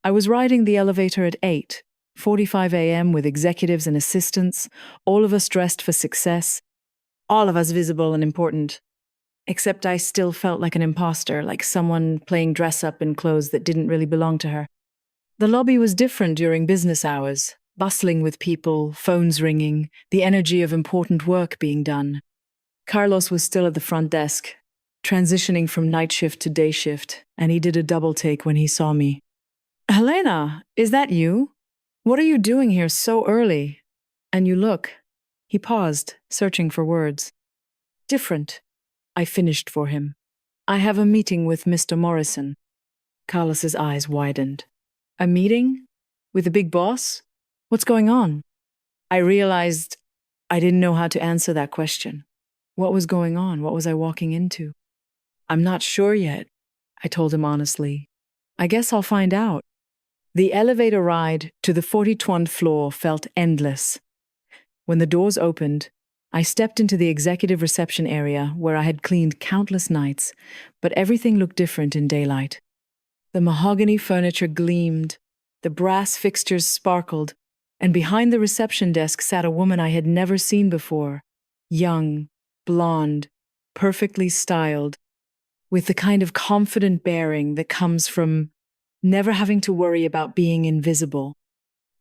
Speaker 1: I was riding the elevator at 8:45 a.m. with executives and assistants, all of us dressed for success, all of us visible and important. Except I still felt like an imposter, like someone playing dress-up in clothes that didn't really belong to her. The lobby was different during business hours, bustling with people, phones ringing, the energy of important work being done. Carlos was still at the front desk, transitioning from night shift to day shift, and he did a double take when he saw me. "Helena, is that you? What are you doing here so early? And you look." He paused, searching for words. "Different," I finished for him. "I have a meeting with Mr. Morrison." Carlos's eyes widened. "A meeting? With the big boss? What's going on?" I realized I didn't know how to answer that question. What was going on? What was I walking into? "I'm not sure yet," I told him honestly. "I guess I'll find out." The elevator ride to the 42nd floor felt endless. When the doors opened, I stepped into the executive reception area where I had cleaned countless nights, but everything looked different in daylight. The mahogany furniture gleamed, the brass fixtures sparkled, and behind the reception desk sat a woman I had never seen before, young, blonde, perfectly styled, with the kind of confident bearing that comes from never having to worry about being invisible.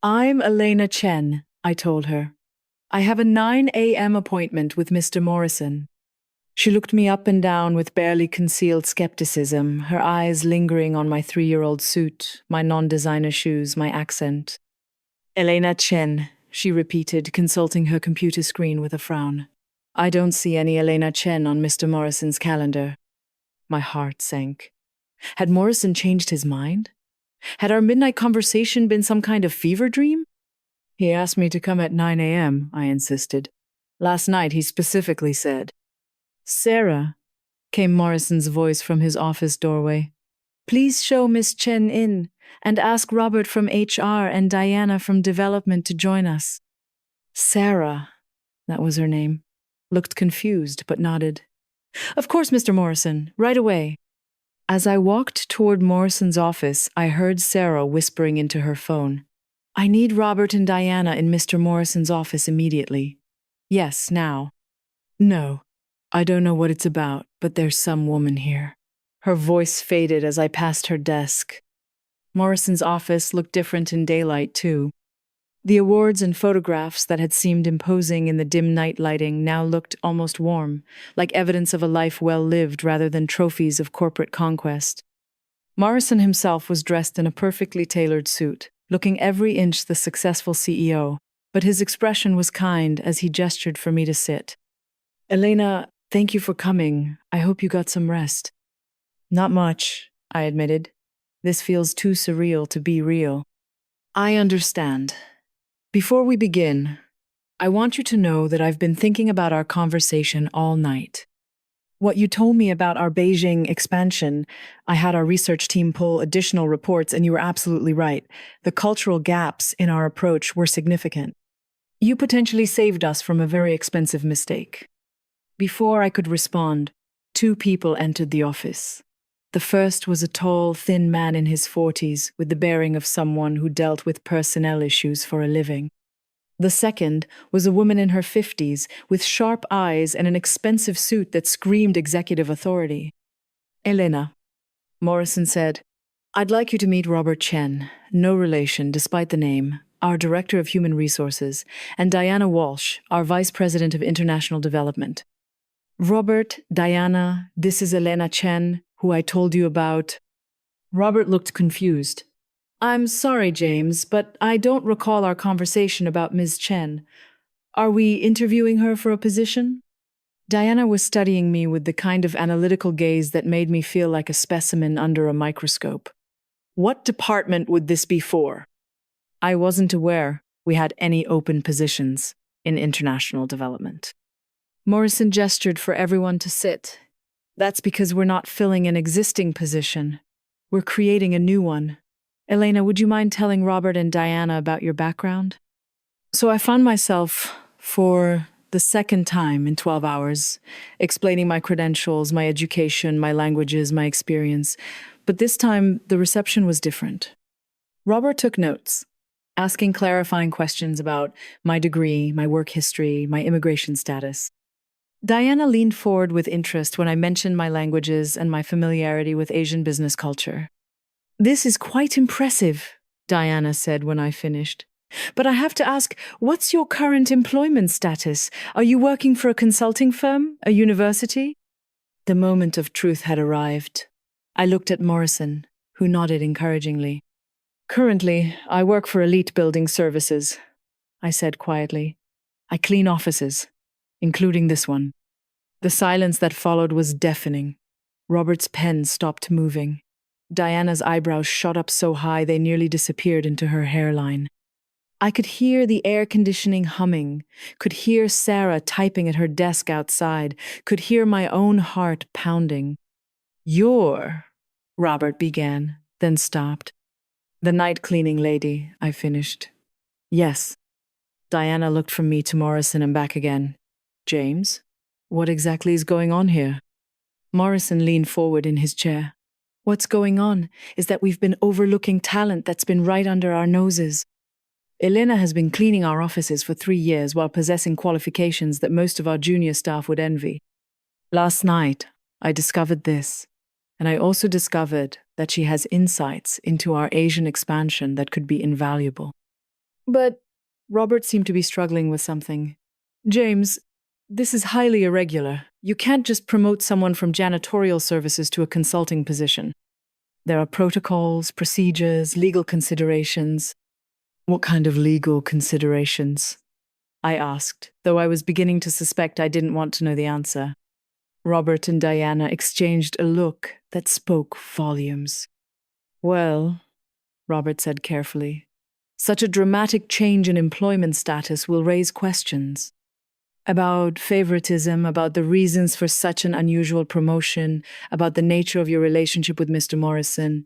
Speaker 1: "I'm Elena Chen," I told her. "I have a 9 a.m. appointment with Mr. Morrison." She looked me up and down with barely concealed skepticism, her eyes lingering on my 3-year-old suit, my non-designer shoes, my accent. "Elena Chen," she repeated, consulting her computer screen with a frown. "I don't see any Elena Chen on Mr. Morrison's calendar." My heart sank. Had Morrison changed his mind? Had our midnight conversation been some kind of fever dream? "He asked me to come at 9 a.m., I insisted. "Last night he specifically said." "Sarah," came Morrison's voice from his office doorway, "please show Miss Chen in and ask Robert from HR and Diana from development to join us." Sarah, that was her name, looked confused but nodded. "Of course, Mr. Morrison, right away." As I walked toward Morrison's office, I heard Sarah whispering into her phone. "I need Robert and Diana in Mr. Morrison's office immediately." "Yes, now." "No, I don't know what it's about, but there's some woman here." Her voice faded as I passed her desk. Morrison's office looked different in daylight, too. The awards and photographs that had seemed imposing in the dim night lighting now looked almost warm, like evidence of a life well lived rather than trophies of corporate conquest. Morrison himself was dressed in a perfectly tailored suit, looking every inch the successful CEO, but his expression was kind as he gestured for me to sit. "Elena, thank you for coming. I hope you got some rest." "Not much," I admitted. "This feels too surreal to be real." "I understand. Before we begin, I want you to know that I've been thinking about our conversation all night. What you told me about our Beijing expansion, I had our research team pull additional reports, and you were absolutely right. The cultural gaps in our approach were significant. You potentially saved us from a very expensive mistake." Before I could respond, 2 people entered the office. The first was a tall, thin man in his 40s, with the bearing of someone who dealt with personnel issues for a living. The second was a woman in her 50s, with sharp eyes and an expensive suit that screamed executive authority. "Elena," Morrison said, "I'd like you to meet Robert Chen, no relation despite the name, our Director of Human Resources, and Diana Walsh, our Vice President of International Development." "Robert, Diana, this is Elena Chen, who I told you about." Robert looked confused. "I'm sorry, James, but I don't recall our conversation about Ms. Chen. Are we interviewing her for a position?" Diana was studying me with the kind of analytical gaze that made me feel like a specimen under a microscope. "What department would this be for?" I wasn't aware we had any open positions. in international development. Morrison gestured for everyone to sit. That's because we're not filling an existing position. We're creating a new one. Elena, would you mind telling Robert and Diana about your background? So I found myself, for the second time in 12 hours, explaining my credentials, my education, my languages, my experience. But this time, the reception was different. Robert took notes, asking clarifying questions about my degree, my work history, my immigration status. Diana leaned forward with interest when I mentioned my languages and my familiarity with Asian business culture. "This is quite impressive," Diana said when I finished. "But I have to ask, what's your current employment status? Are you working for a consulting firm, a university?" The moment of truth had arrived. I looked at Morrison, who nodded encouragingly. "Currently, I work for Elite Building Services," I said quietly. "I clean offices, including this one." The silence that followed was deafening. Robert's pen stopped moving. Diana's eyebrows shot up so high they nearly disappeared into her hairline. I could hear the air conditioning humming, could hear Sarah typing at her desk outside, could hear my own heart pounding. "You're," Robert began, then stopped. "The night cleaning lady," I finished. "Yes." Diana looked from me to Morrison and back again. "James, what exactly is going on here?" Morrison leaned forward in his chair. "What's going on is that we've been overlooking talent that's been right under our noses. Elena has been cleaning our offices for 3 years while possessing qualifications that most of our junior staff would envy. Last night, I discovered this, and I also discovered that she has insights into our Asian expansion that could be invaluable." "But," Robert seemed to be struggling with something. "James, this is highly irregular. You can't just promote someone from janitorial services to a consulting position. There are protocols, procedures, legal considerations." "What kind of legal considerations?" I asked, though I was beginning to suspect I didn't want to know the answer. Robert and Diana exchanged a look that spoke volumes. "Well," Robert said carefully, "such a dramatic change in employment status will raise questions about favoritism, about the reasons for such an unusual promotion, about the nature of your relationship with Mr. Morrison."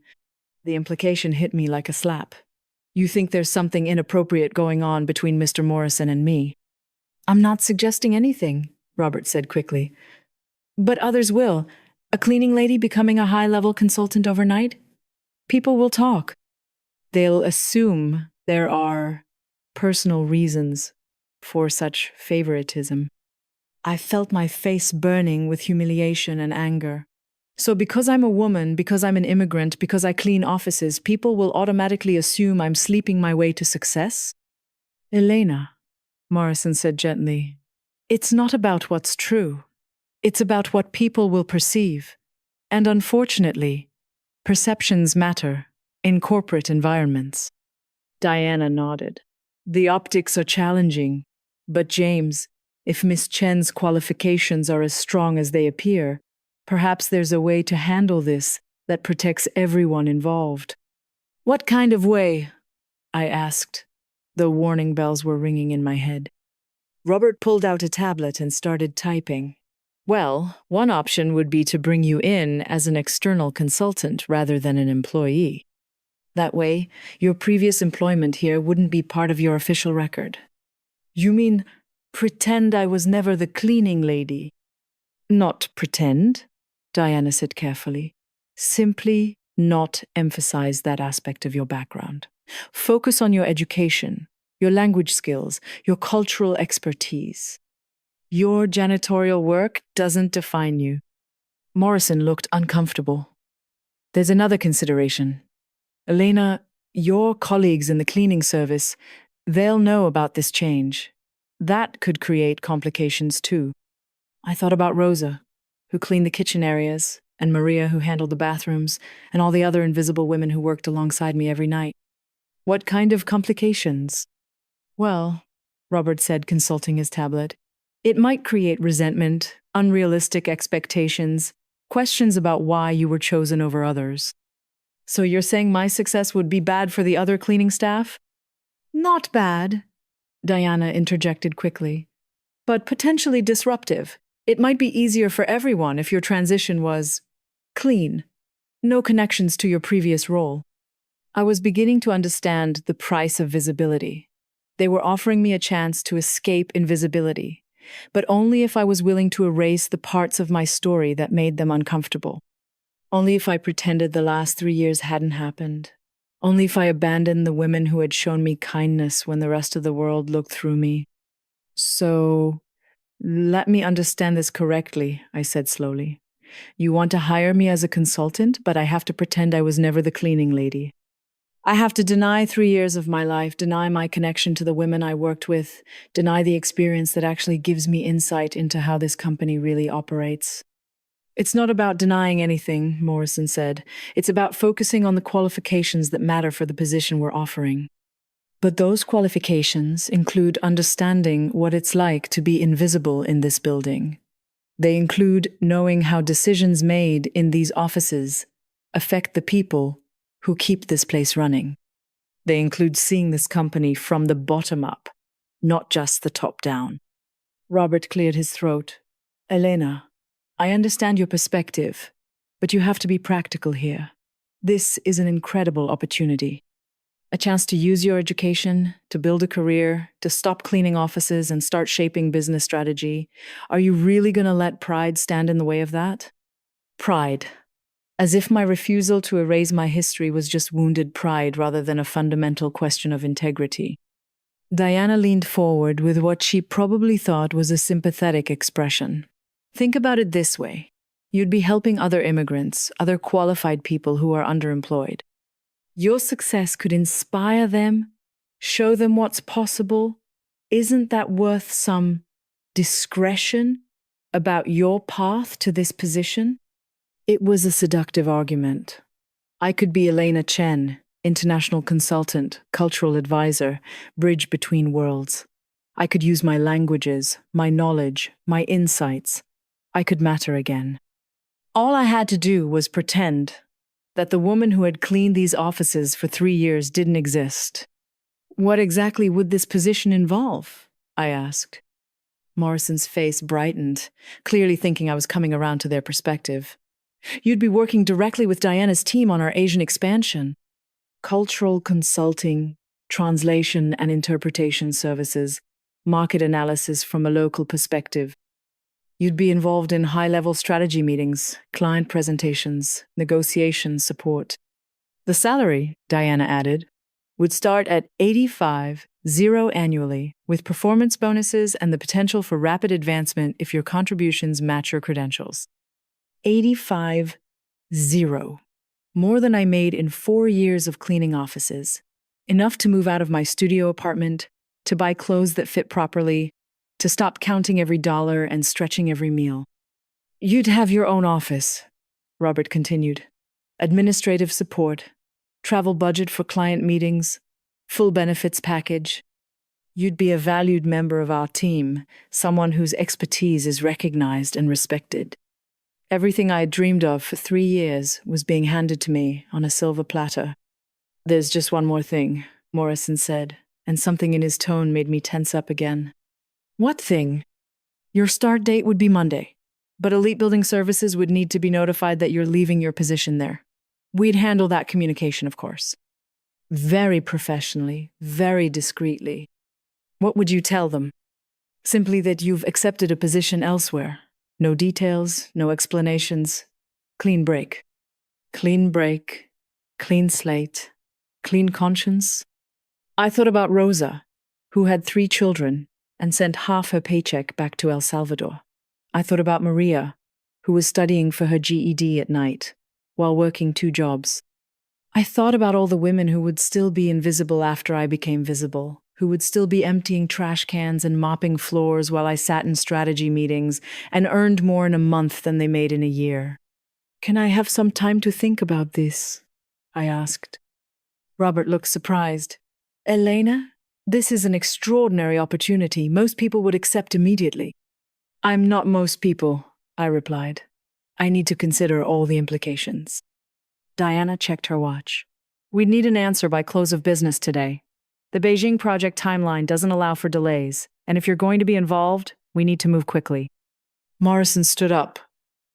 Speaker 1: The implication hit me like a slap. "You think there's something inappropriate going on between Mr. Morrison and me?" "I'm not suggesting anything," Robert said quickly. "But others will. A cleaning lady becoming a high-level consultant overnight? People will talk. They'll assume there are personal reasons for such favoritism." I felt my face burning with humiliation and anger. "So because I'm a woman, because I'm an immigrant, because I clean offices, people will automatically assume I'm sleeping my way to success?" "Elena," Morrison said gently, "it's not about what's true. It's about what people will perceive. And unfortunately, perceptions matter in corporate environments." Diana nodded. "The optics are challenging. But James, if Miss Chen's qualifications are as strong as they appear, perhaps there's a way to handle this that protects everyone involved." "What kind of way?" I asked, though warning bells were ringing in my head. Robert pulled out a tablet and started typing. "Well, one option would be to bring you in as an external consultant rather than an employee. That way, your previous employment here wouldn't be part of your official record." "You mean pretend I was never the cleaning lady?" "Not pretend," Diana said carefully. "Simply not emphasize that aspect of your background. Focus on your education, your language skills, your cultural expertise. Your janitorial work doesn't define you." Morrison looked uncomfortable. "There's another consideration. Elena, your colleagues in the cleaning service, they'll know about this change. That could create complications too." I thought about Rosa, who cleaned the kitchen areas, and Maria, who handled the bathrooms, and all the other invisible women who worked alongside me every night. "What kind of complications?" "Well," Robert said, consulting his tablet, "it might create resentment, unrealistic expectations, questions about why you were chosen over others." "So you're saying my success would be bad for the other cleaning staff?" "Not bad. Diana interjected quickly. But potentially disruptive. It might be easier for everyone if your transition was clean, no connections to your previous role. I was beginning to understand the price of visibility. They were offering me a chance to escape invisibility, but only if I was willing to erase the parts of my story that made them uncomfortable. Only if I pretended the last 3 years hadn't happened. Only if I abandoned the women who had shown me kindness when the rest of the world looked through me. So, let me understand this correctly, I said slowly. You want to hire me as a consultant, but I have to pretend I was never the cleaning lady. I have to deny 3 years of my life, deny my connection to the women I worked with, deny the experience that actually gives me insight into how this company really operates. It's not about denying anything, Morrison said. It's about focusing on the qualifications that matter for the position we're offering. But those qualifications include understanding what it's like to be invisible in this building. They include knowing how decisions made in these offices affect the people who keep this place running. They include seeing this company from the bottom up, not just the top down. Robert cleared his throat. Elena, I understand your perspective, but you have to be practical here. This is an incredible opportunity. A chance to use your education, to build a career, to stop cleaning offices and start shaping business strategy. Are you really going to let pride stand in the way of that? Pride. As if my refusal to erase my history was just wounded pride rather than a fundamental question of integrity. Diana leaned forward with what she probably thought was a sympathetic expression. Think about it this way. You'd be helping other immigrants, other qualified people who are underemployed. Your success could inspire them, show them what's possible. Isn't that worth some discretion about your path to this position? It was a seductive argument. I could be Elena Chen, international consultant, cultural advisor, bridge between worlds. I could use my languages, my knowledge, my insights. I could matter again. All I had to do was pretend that the woman who had cleaned these offices for 3 years didn't exist. What exactly would this position involve? I asked. Morrison's face brightened, clearly thinking I was coming around to their perspective. You'd be working directly with Diana's team on our Asian expansion. Cultural consulting, translation and interpretation services, market analysis from a local perspective. You'd be involved in high-level strategy meetings, client presentations, negotiation support. The salary, Diana added, would start at $85,000 annually, with performance bonuses and the potential for rapid advancement if your contributions match your credentials. 85,000. More than I made in 4 years of cleaning offices. Enough to move out of my studio apartment, to buy clothes that fit properly, to stop counting every dollar and stretching every meal. You'd have your own office, Robert continued. Administrative support, travel budget for client meetings, full benefits package. You'd be a valued member of our team, someone whose expertise is recognized and respected. Everything I had dreamed of for 3 years was being handed to me on a silver platter. There's just one more thing, Morrison said, and something in his tone made me tense up again. What thing? Your start date would be Monday, but Elite Building Services would need to be notified that you're leaving your position there. We'd handle that communication, of course. Very professionally, very discreetly. What would you tell them? Simply that you've accepted a position elsewhere. No details, no explanations. Clean break. Clean break. Clean slate. Clean conscience. I thought about Rosa, who had 3 children and sent half her paycheck back to El Salvador. I thought about Maria, who was studying for her GED at night, while working 2 jobs. I thought about all the women who would still be invisible after I became visible, who would still be emptying trash cans and mopping floors while I sat in strategy meetings and earned more in a month than they made in a year. Can I have some time to think about this? I asked. Robert looked surprised. Elena? This is an extraordinary opportunity most people would accept immediately. I'm not most people, I replied. I need to consider all the implications. Diana checked her watch. We'd need an answer by close of business today. The Beijing project timeline doesn't allow for delays, and if you're going to be involved, we need to move quickly. Morrison stood up,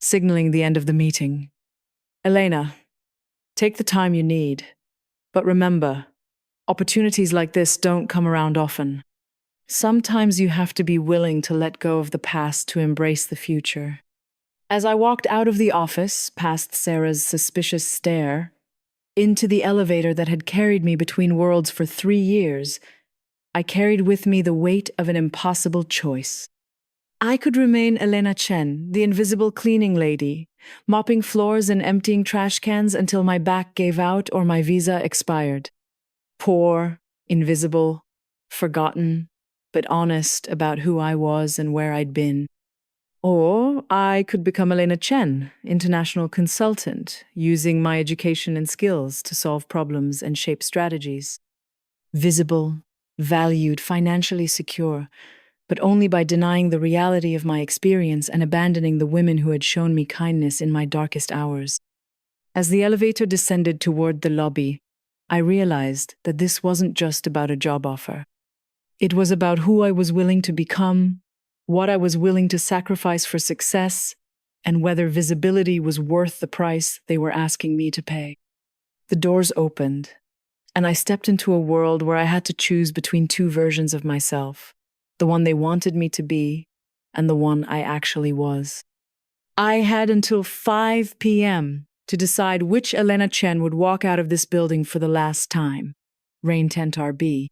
Speaker 1: signaling the end of the meeting. Elena, take the time you need, but remember, opportunities like this don't come around often. Sometimes you have to be willing to let go of the past to embrace the future. As I walked out of the office, past Sarah's suspicious stare, into the elevator that had carried me between worlds for 3 years, I carried with me the weight of an impossible choice. I could remain Elena Chen, the invisible cleaning lady, mopping floors and emptying trash cans until my back gave out or my visa expired. Poor, invisible, forgotten, but honest about who I was and where I'd been. Or I could become Elena Chen, international consultant, using my education and skills to solve problems and shape strategies. Visible, valued, financially secure, but only by denying the reality of my experience and abandoning the women who had shown me kindness in my darkest hours. As the elevator descended toward the lobby, I realized that this wasn't just about a job offer. It was about who I was willing to become, what I was willing to sacrifice for success, and whether visibility was worth the price they were asking me to pay. The doors opened, and I stepped into a world where I had to choose between 2 versions of myself, the one they wanted me to be, and the one I actually was. I had until 5 p.m. to decide which Elena Chen would walk out of this building for the last time. Rain Tentar B.